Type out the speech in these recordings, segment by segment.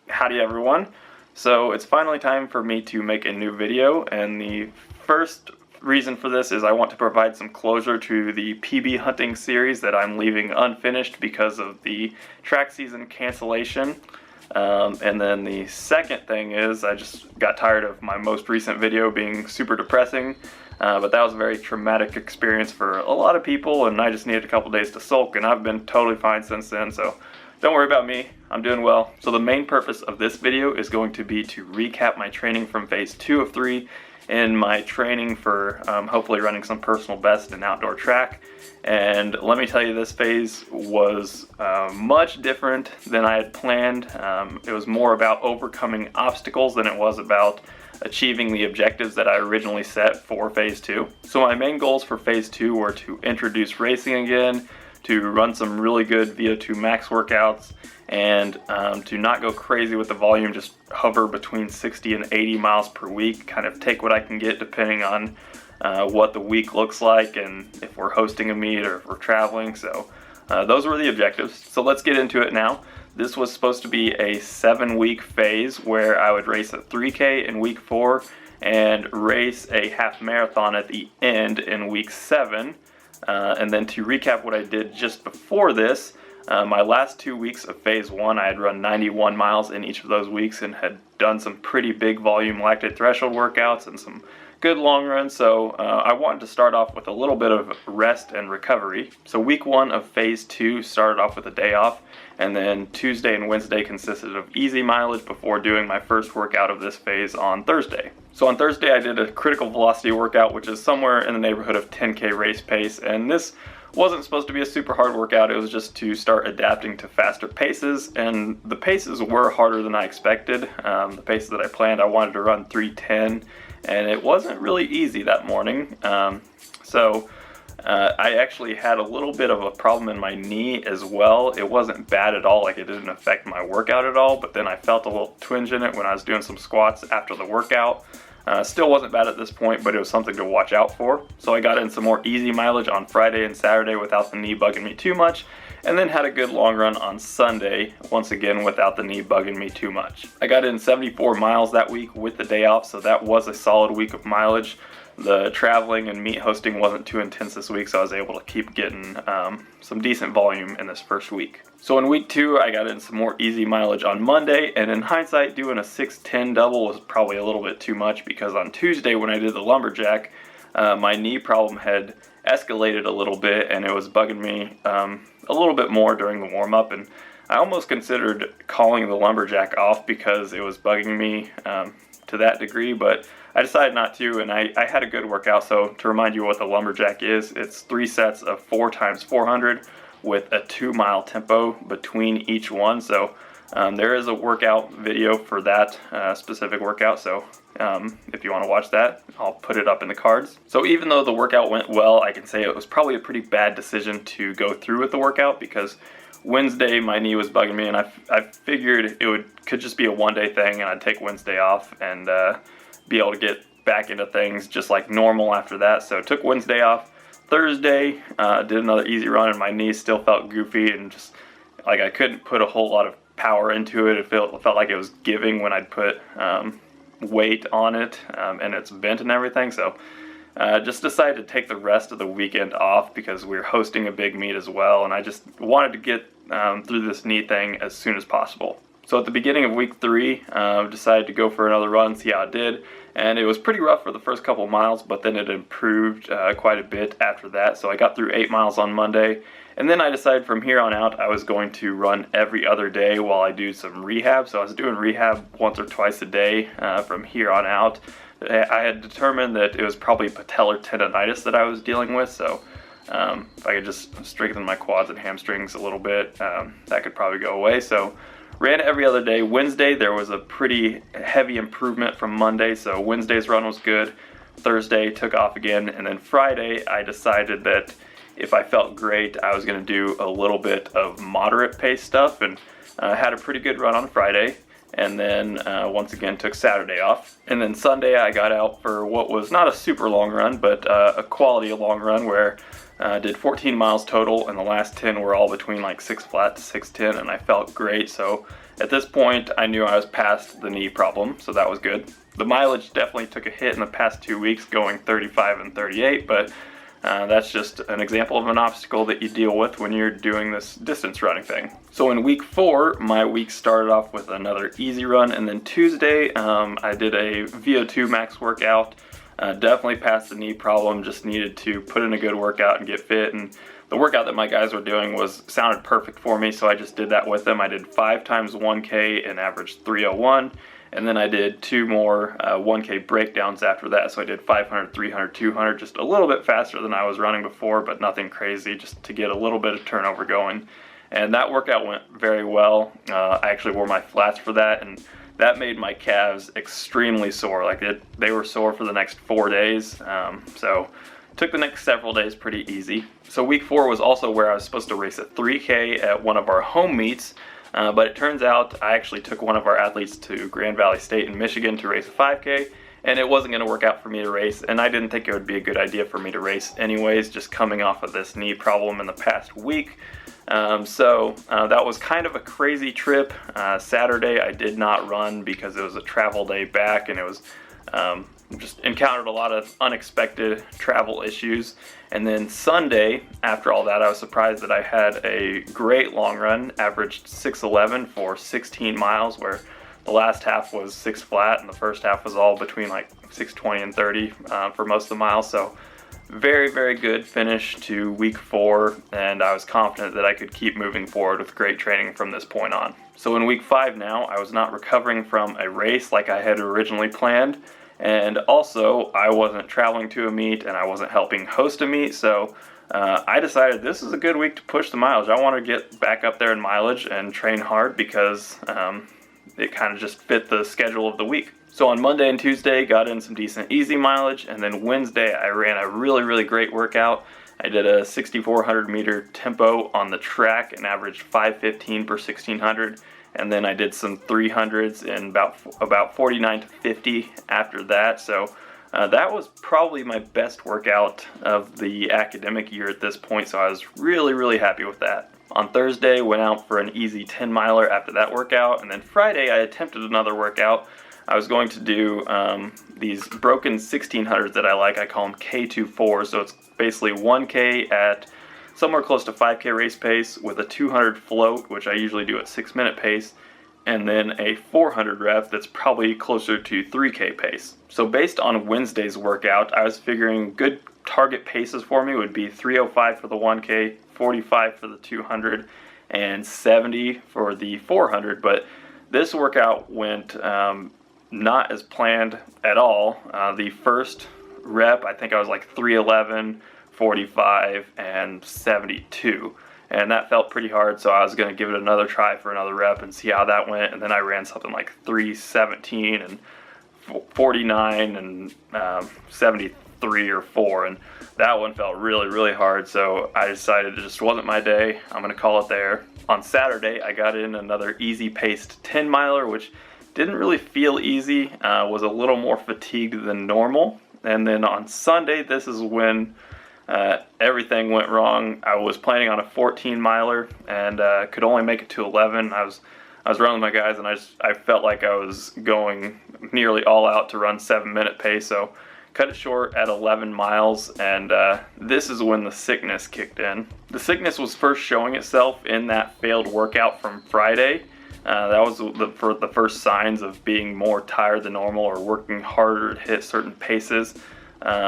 Howdy everyone. So it's finally time for me to make a new video, and the first reason for this is I want to provide some closure to the PB hunting series that I'm leaving unfinished because of the track season cancellation. And then the second thing is I just got tired of my most recent video being super depressing, but that was a very traumatic experience for a lot of people, and I just needed a couple days to sulk, and I've been totally fine since then, so don't worry about me, I'm doing well. So the main purpose of this video is going to be to recap my training from phase 2 of 3 and my training for hopefully running some personal best in outdoor track. And let me tell you, this phase was much different than I had planned. It was more about overcoming obstacles than it was about achieving the objectives that I originally set for phase 2. So my main goals for phase 2 were to introduce racing again, to run some really good VO2 max workouts, and to not go crazy with the volume, just hover between 60 and 80 miles per week, kind of take what I can get depending on what the week looks like and if we're hosting a meet or if we're traveling. So those were the objectives. So let's get into it now. This was supposed to be a 7-week phase where I would race a 3K in week 4 and race a half marathon at the end in week 7. And then to recap what I did just before this, my last 2 weeks of phase 1, I had run 91 miles in each of those weeks and had done some pretty big volume lactate threshold workouts and some good long runs. So I wanted to start off with a little bit of rest and recovery. So week 1 of phase 2 started off with a day off, and then Tuesday and Wednesday consisted of easy mileage before doing my first workout of this phase on Thursday. So on Thursday I did a critical velocity workout, which is somewhere in the neighborhood of 10K race pace, and this wasn't supposed to be a super hard workout. It was just to start adapting to faster paces, and the paces were harder than I expected. The paces that I planned, I wanted to run 3:10, and it wasn't really easy that morning. I actually had a little bit of a problem in my knee as well. It wasn't bad at all, like it didn't affect my workout at all, but then I felt a little twinge in it when I was doing some squats after the workout. Still wasn't bad at this point, but it was something to watch out for. So I got in some more easy mileage on Friday and Saturday without the knee bugging me too much, and then had a good long run on Sunday, once again without the knee bugging me too much. I got in 74 miles that week with the day off, so that was a solid week of mileage. The traveling and meet hosting wasn't too intense this week, so I was able to keep getting some decent volume in this first week. So in week 2, I got in some more easy mileage on Monday, and in hindsight, doing a 6:10 double was probably a little bit too much, because on Tuesday when I did the lumberjack, my knee problem had escalated a little bit, and it was bugging me a little bit more during the warm-up, and I almost considered calling the lumberjack off because it was bugging me to that degree, but I decided not to, and I had a good workout. So to remind you what the lumberjack is, it's 3 sets of 4 times 400 with a 2-mile tempo between each one. So there is a workout video for that specific workout, so if you want to watch that, I'll put it up in the cards. So even though the workout went well, I can say it was probably a pretty bad decision to go through with the workout, because Wednesday my knee was bugging me, and I figured it could just be a one-day thing, and I'd take Wednesday off and be able to get back into things just like normal after that. So took Wednesday off. Thursday did another easy run, and my knee still felt goofy, and just like I couldn't put a whole lot of power into it. It felt like it was giving when I'd put weight on it, and it's bent and everything. So just decided to take the rest of the weekend off because we were hosting a big meet as well, and I just wanted to get through this knee thing as soon as possible. So at the beginning of week 3, decided to go for another run, see how it did, and it was pretty rough for the first couple miles, but then it improved quite a bit after that. So I got through 8 miles on Monday, and then I decided from here on out I was going to run every other day while I do some rehab. So I was doing rehab once or twice a day from here on out. I had determined that it was probably patellar tendonitis that I was dealing with, so if I could just strengthen my quads and hamstrings a little bit, that could probably go away. So ran every other day. Wednesday there was a pretty heavy improvement from Monday, so Wednesday's run was good. Thursday took off again, and then Friday I decided that if I felt great I was going to do a little bit of moderate pace stuff, and had a pretty good run on Friday. and then once again took Saturday off. And then Sunday I got out for what was not a super long run, but a quality long run where I did 14 miles total, and the last 10 were all between like 6 flat to 6:10, and I felt great. So at this point I knew I was past the knee problem, so that was good. The mileage definitely took a hit in the past 2 weeks, going 35 and 38, but that's just an example of an obstacle that you deal with when you're doing this distance running thing. So in week 4, my week started off with another easy run, and then Tuesday I did a VO2 max workout. Definitely passed the knee problem, just needed to put in a good workout and get fit, and the workout that my guys were doing sounded perfect for me, so I just did that with them. I did 5 times 1K and averaged 3:01. And then I did 2 more 1K breakdowns after that. So I did 500, 300, 200, just a little bit faster than I was running before, but nothing crazy, just to get a little bit of turnover going. And that workout went very well. I actually wore my flats for that, and that made my calves extremely sore. They were sore for the next 4 days. So took the next several days pretty easy. So week 4 was also where I was supposed to race a 3K at one of our home meets. But it turns out I actually took one of our athletes to Grand Valley State in Michigan to race a 5K, and it wasn't going to work out for me to race, and I didn't think it would be a good idea for me to race anyways, just coming off of this knee problem in the past week. So that was kind of a crazy trip. Saturday I did not run because it was a travel day back, and it was just encountered a lot of unexpected travel issues. And then Sunday, after all that, I was surprised that I had a great long run, averaged 6:11 for 16 miles, where the last half was 6 flat and the first half was all between like 6:20 and 30 for most of the miles. So very, very good finish to week 4, and I was confident that I could keep moving forward with great training from this point on. So in week 5 now, I was not recovering from a race like I had originally planned. And also, I wasn't traveling to a meet, and I wasn't helping host a meet, so I decided this is a good week to push the mileage. I want to get back up there in mileage and train hard because it kind of just fit the schedule of the week. So on Monday and Tuesday, got in some decent easy mileage, and then Wednesday, I ran a really, really great workout. I did a 6,400 meter tempo on the track and averaged 5:15 per 1,600. And then I did some 300s in about 49 to 50 after that. So that was probably my best workout of the academic year at this point. So I was really, really happy with that. On Thursday, went out for an easy 10 miler after that workout. And then Friday, I attempted another workout. I was going to do these broken 1600s that I like. I call them K24. So it's basically 1K at somewhere close to 5K race pace with a 200 float, which I usually do at 6-minute pace, and then a 400 rep that's probably closer to 3K pace. So based on Wednesday's workout, I was figuring good target paces for me would be 3:05 for the 1K, 45 for the 200, and 70 for the 400, but this workout went not as planned at all. The first rep, I think I was like 3:11, 45, and 72, and that felt pretty hard, so I was going to give it another try for another rep and see how that went. And then I ran something like 3:17 and 49 and 73 or 4, and that one felt really, really hard, so I decided it just wasn't my day. I'm going to call it there. On Saturday, I got in another easy-paced 10 miler, which didn't really feel easy, was a little more fatigued than normal. And then on Sunday, this is when everything went wrong. I was planning on a 14 miler and could only make it to 11. I was running with my guys, and I felt like I was going nearly all out to run 7-minute pace, so cut it short at 11 miles, and this is when the sickness kicked in. The sickness was first showing itself in that failed workout from Friday. That was the first signs of being more tired than normal or working harder to hit certain paces.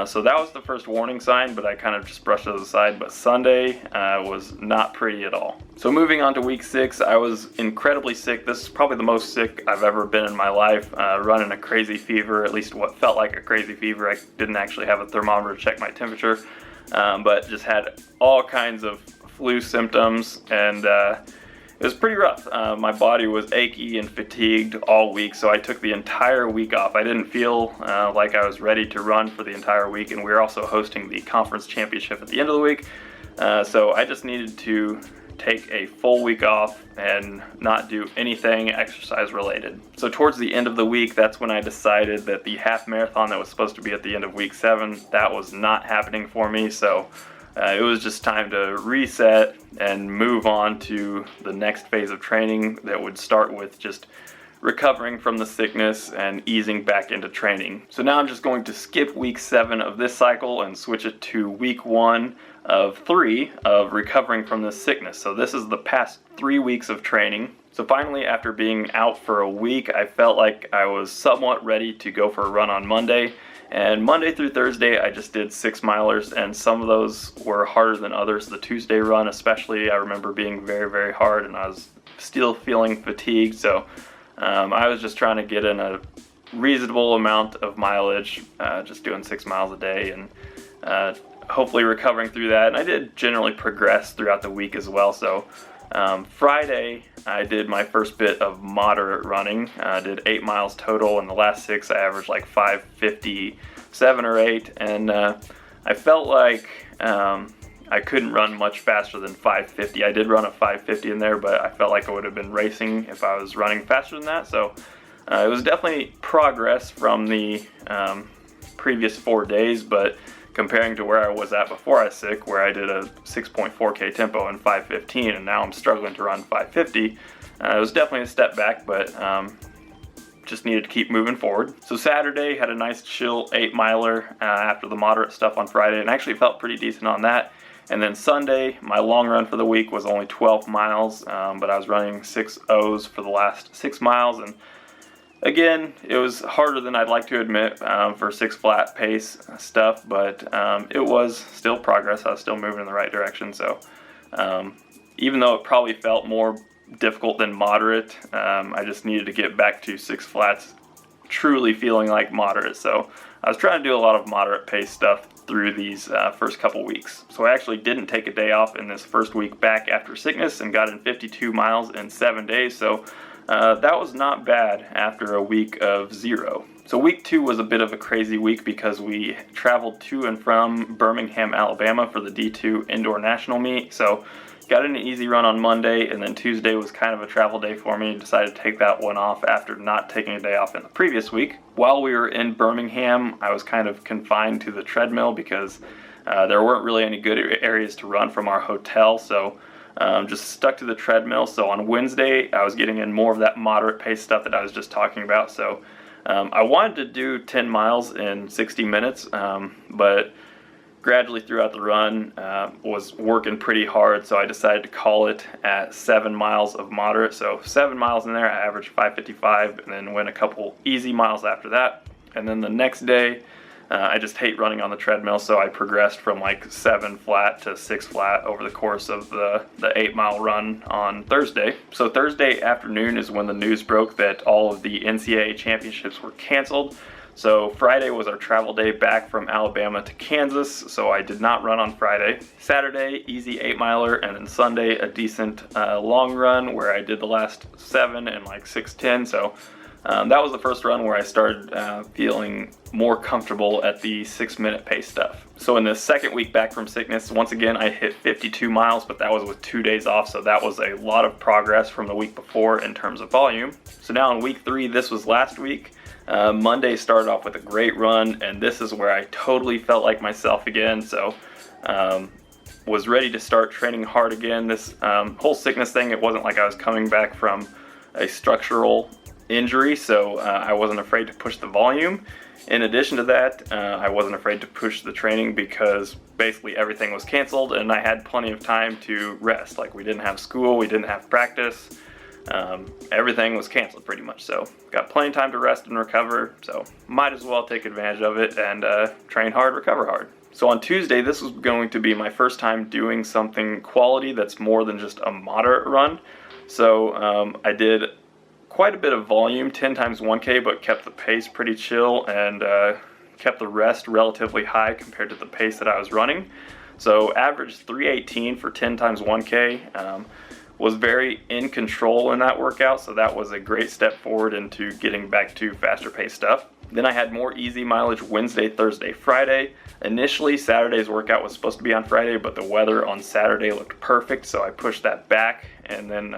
So that was the first warning sign, but I kind of just brushed it aside. But Sunday was not pretty at all. So moving on to week 6, I was incredibly sick. This is probably the most sick I've ever been in my life, running a crazy fever, at least what felt like a crazy fever. I didn't actually have a thermometer to check my temperature, but just had all kinds of flu symptoms, and it was pretty rough. My body was achy and fatigued all week, so I took the entire week off. I didn't feel like I was ready to run for the entire week, and we were also hosting the conference championship at the end of the week, so I just needed to take a full week off and not do anything exercise related. So towards the end of the week, that's when I decided that the half marathon that was supposed to be at the end of week 7, that was not happening for me. So it was just time to reset and move on to the next phase of training that would start with just recovering from the sickness and easing back into training. So now I'm just going to skip week 7 of this cycle and switch it to week 1 of 3 of recovering from this sickness. So this is the past 3 weeks of training. So finally, after being out for a week, I felt like I was somewhat ready to go for a run on Monday. And Monday through Thursday, I just did 6-milers, and some of those were harder than others. The Tuesday run especially, I remember being very, very hard, and I was still feeling fatigued. So I was just trying to get in a reasonable amount of mileage, just doing 6 miles a day, and hopefully recovering through that. And I did generally progress throughout the week as well. So Friday, I did my first bit of moderate running. I did 8 miles total, and the last 6 I averaged like 5:57 or 8, and I felt like I couldn't run much faster than 5:50. I did run a 5:50 in there, but I felt like I would have been racing if I was running faster than that. So it was definitely progress from the previous 4 days, but comparing to where I was at before I was sick, where I did a 6.4K tempo in 5:15, and now I'm struggling to run 5:50, it was definitely a step back, but just needed to keep moving forward. So Saturday, had a nice chill 8-miler after the moderate stuff on Friday, and actually felt pretty decent on that. And then Sunday, my long run for the week was only 12 miles, but I was running 6:0s for the last 6 miles, and again, it was harder than I'd like to admit for 6 flat pace stuff, but it was still progress. I was still moving in the right direction. So even though it probably felt more difficult than moderate, I just needed to get back to 6 flats truly feeling like moderate. So I was trying to do a lot of moderate pace stuff through these first couple weeks. So I actually didn't take a day off in this first week back after sickness and got in 52 miles in 7 days. So that was not bad after a week of 0. So week 2 was a bit of a crazy week because we traveled to and from Birmingham, Alabama for the D2 Indoor National Meet. So got in an easy run on Monday, and then Tuesday was kind of a travel day for me. Decided to take that one off after not taking a day off in the previous week. While we were in Birmingham, I was kind of confined to the treadmill because there weren't really any good areas to run from our hotel. So just stuck to the treadmill. So on Wednesday, I was getting in more of that moderate pace stuff that I was just talking about. So I wanted to do 10 miles in 60 minutes, but gradually throughout the run was working pretty hard. So I decided to call it at 7 miles of moderate. So 7 miles in there, I averaged 5:55, and then went a couple easy miles after that. And then the next day, I just hate running on the treadmill, so I progressed from like 7 flat to 6 flat over the course of the 8-mile run on Thursday. So Thursday afternoon is when the news broke that all of the NCAA championships were canceled. So Friday was our travel day back from Alabama to Kansas, so I did not run on Friday. Saturday, easy 8-miler, and then Sunday, a decent long run where I did the last 7 in like 6:10. So that was the first run where I started feeling more comfortable at the 6-minute pace stuff. So in the second week back from sickness, once again, I hit 52 miles, but that was with 2 days off. So that was a lot of progress from the week before in terms of volume. So now in week 3, this was last week. Monday started off with a great run, and this is where I totally felt like myself again. So was ready to start training hard again. This whole sickness thing, it wasn't like I was coming back from a structural injury, so I wasn't afraid to push the volume. In addition to that, I wasn't afraid to push the training because basically everything was canceled and I had plenty of time to rest. Like, we didn't have school, we didn't have practice, everything was canceled pretty much. So got plenty of time to rest and recover, so might as well take advantage of it and train hard, recover hard. So on Tuesday, this was going to be my first time doing something quality that's more than just a moderate run. So I did quite a bit of volume, 10 times 1K, but kept the pace pretty chill and kept the rest relatively high compared to the pace that I was running. So averaged 318 for 10 times 1K. Was very in control in that workout, so that was a great step forward into getting back to faster pace stuff. Then I had more easy mileage Wednesday, Thursday, Friday. Initially, Saturday's workout was supposed to be on Friday, but the weather on Saturday looked perfect, so I pushed that back. And then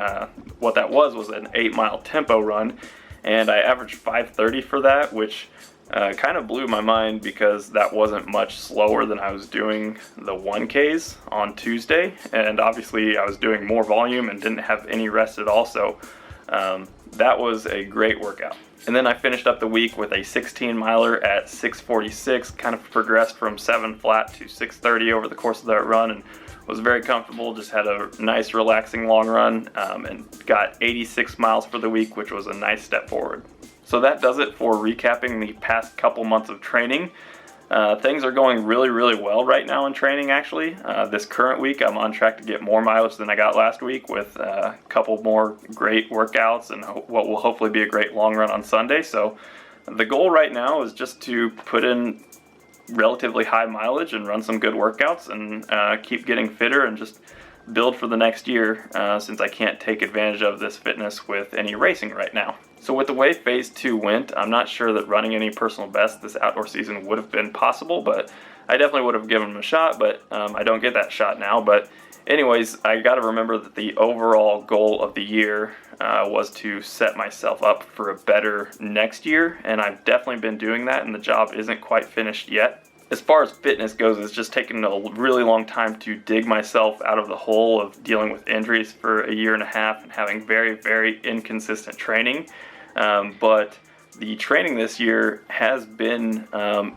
what that was an 8-mile tempo run, and I averaged 5:30 for that, which kind of blew my mind because that wasn't much slower than I was doing the 1Ks on Tuesday. And obviously, I was doing more volume and didn't have any rest at all, so that was a great workout. And then I finished up the week with a 16-miler at 6:46, kind of progressed from 7 flat to 6:30 over the course of that run, and was very comfortable. Just had a nice relaxing long run, and got 86 miles for the week, which was a nice step forward. So that does it for recapping the past couple months of training. Things are going really, really well right now in training, actually. This current week, I'm on track to get more mileage than I got last week with a couple more great workouts and what will hopefully be a great long run on Sunday. So the goal right now is just to put in relatively high mileage and run some good workouts and keep getting fitter and just build for the next year, since I can't take advantage of this fitness with any racing right now. So with the way phase 2 went, I'm not sure that running any personal best this outdoor season would have been possible, but I definitely would have given them a shot, but I don't get that shot now. But anyways, I got to remember that the overall goal of the year was to set myself up for a better next year, and I've definitely been doing that, and the job isn't quite finished yet. As far as fitness goes, it's just taken a really long time to dig myself out of the hole of dealing with injuries for a year and a half and having very, very inconsistent training. But the training this year has been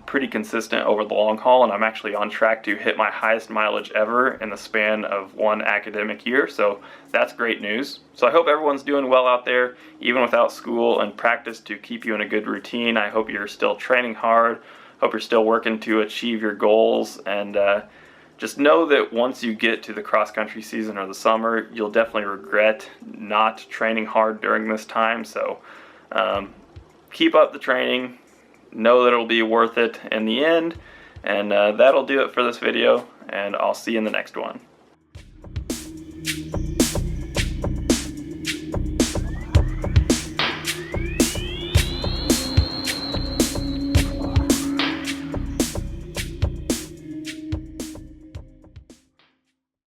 pretty consistent over the long haul, and I'm actually on track to hit my highest mileage ever in the span of one academic year, so that's great news. So I hope everyone's doing well out there, even without school and practice to keep you in a good routine. I hope you're still training hard. Hope you're still working to achieve your goals, and just know that once you get to the cross-country season or the summer, you'll definitely regret not training hard during this time. So keep up the training, know that it'll be worth it in the end, and that'll do it for this video, and I'll see you in the next one.